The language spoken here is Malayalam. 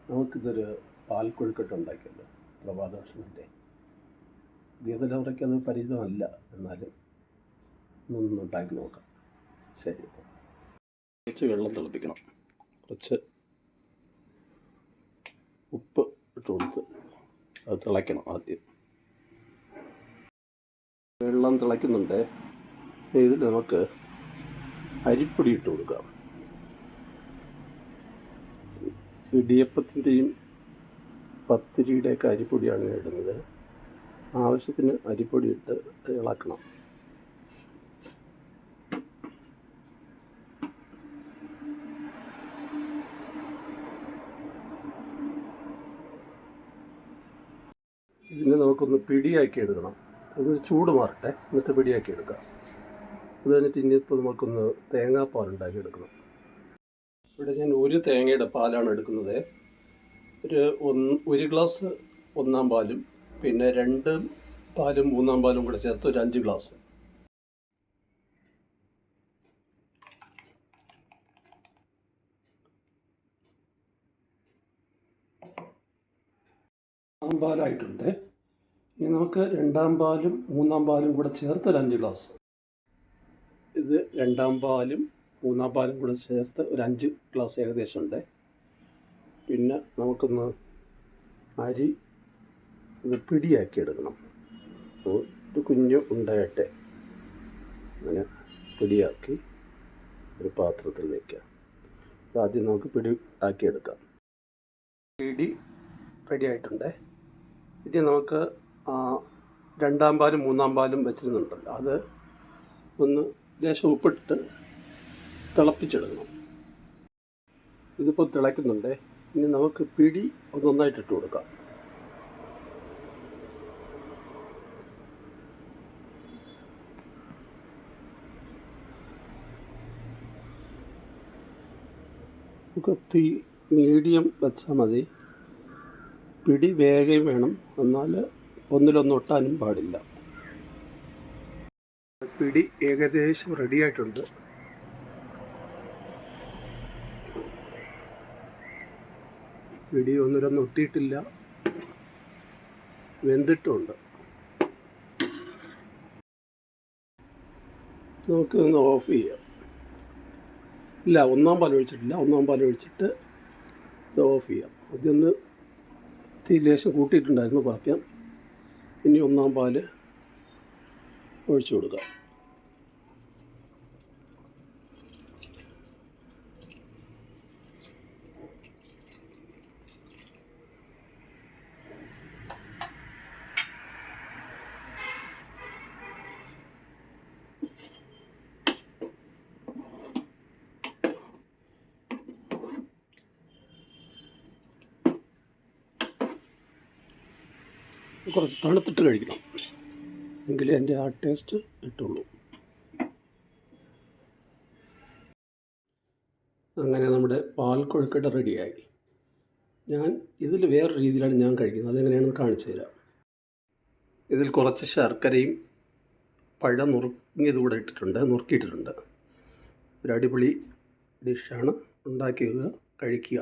നമുക്കിതൊരു പാൽ കൊഴുക്കട്ട ഉണ്ടാക്കിയല്ലോ, പ്രഭാത ഭക്ഷണത്തിൻ്റെ. പുതിയ തലമുറയ്ക്ക് അത് പരിചിതമല്ല, എന്നാലും ഒന്ന് ഉണ്ടാക്കി നോക്കാം. ശരി, കുറച്ച് വെള്ളം തിളപ്പിക്കണം. കുറച്ച് ഉപ്പ് ഇട്ട് കൊടുത്ത് അത് തിളയ്ക്കണം. ആദ്യം വെള്ളം തിളയ്ക്കുന്നുണ്ട്. ഇതിൽ നമുക്ക് അരിപ്പൊടി ഇട്ട് കൊടുക്കാം. ഇടിയപ്പത്തിൻ്റെയും പത്തിരിയുടെയൊക്കെ അരിപ്പൊടിയാണ് ഞാൻ ഇടുന്നത്. ആവശ്യത്തിന് അരിപ്പൊടി ഇട്ട് ഇളക്കണം. ഇതിനെ നമുക്കൊന്ന് പിടിയാക്കി എടുക്കണം. അത് ചൂട് മാറട്ടെ, എന്നിട്ട് പിടിയാക്കി എടുക്കാം. അത് കഴിഞ്ഞിട്ട് ഇനിയിപ്പോൾ നമുക്കൊന്ന് തേങ്ങാപ്പാൽ ഉണ്ടാക്കി എടുക്കണം. ഇവിടെ ഞാൻ ഒരു തേങ്ങയുടെ പാലാണ് എടുക്കുന്നത്. ഒരു ഗ്ലാസ് ഒന്നാം പാലും പിന്നെ 2 പാലും 3 പാലും കൂടെ ചേർത്ത് ഒരു 5 ഗ്ലാസ്. പാലായിട്ടുണ്ട്. ഇനി നമുക്ക് 2 പാലും 3 പാലും കൂടെ ചേർത്ത് ഒരു 5 ഗ്ലാസ്. ഇത് 2 പാലും 3 പാലും കൂടെ ചേർത്ത് ഒരു 5 ഗ്ലാസ് ഏകദേശം ഉണ്ട്. പിന്നെ നമുക്കൊന്ന് അരി ഇത് പിടിയാക്കി എടുക്കണം. ഒരു കുഞ്ഞു ഉണ്ടായിട്ട് അങ്ങനെ പിടിയാക്കി ഒരു പാത്രത്തിൽ വയ്ക്കുക. ആദ്യം നമുക്ക് പിടി ആക്കിയെടുക്കാം. പിടി റെഡി ആയിട്ടുണ്ട്. ഇനി നമുക്ക് 2 പാലും 3 പാലും വെച്ചിരുന്നുണ്ടല്ലോ, അത് ഒന്ന് ലേശം ഉപ്പിട്ടിട്ട് തിളപ്പിച്ചെടുക്കണം. ഇതിപ്പോൾ തിളയ്ക്കുന്നുണ്ട്. ഇനി നമുക്ക് പിടി ഒന്നൊന്നായിട്ടിട്ട് കൊടുക്കാം. നമുക്ക് തീ മീഡിയം വെച്ചാൽ മതി. പിടി വേഗം വേണം, എന്നാൽ ഒന്നിലൊന്നും ഒട്ടാനും പാടില്ല. പിടി ഏകദേശം റെഡിയായിട്ടുണ്ട്. പിടി ഒന്നിലൊന്നും ഒട്ടിയിട്ടില്ല, വെന്തിട്ടുമുണ്ട്. നമുക്കിതൊന്ന് ഓഫ് ചെയ്യാം. ഇല്ല, 1 പാൽ ഒഴിച്ചിട്ടില്ല. 1 പാൽ ഒഴിച്ചിട്ട് ഇത് ഓഫ് ചെയ്യാം. അതൊന്ന് തീ ലേശം കൂട്ടിയിട്ടുണ്ടായിരുന്നു, കുറയ്ക്കാം. ഇനി 1 പാൽ ഒഴിച്ചു കൊടുക്കാം. കുറച്ച് തണുത്തിട്ട് കഴിക്കണം, എങ്കിലേ അതിൻ്റെ ആ ടേസ്റ്റ് കിട്ടുള്ളൂ. അങ്ങനെ നമ്മുടെ പാൽ കൊഴുക്കട്ട റെഡിയായി. ഇതിൽ വേറൊരു രീതിയിലാണ് ഞാൻ കഴിക്കുന്നത്. അതെങ്ങനെയാണെന്ന് കാണിച്ചു തരാം. ഇതിൽ കുറച്ച് ശർക്കരയും പഴം നുറുക്കിയത് കൂടെ നുറുക്കിയിട്ടിട്ടുണ്ട്. ഒരു അടിപൊളി ഡിഷാണ്. ഉണ്ടാക്കിയത് കഴിക്കുക.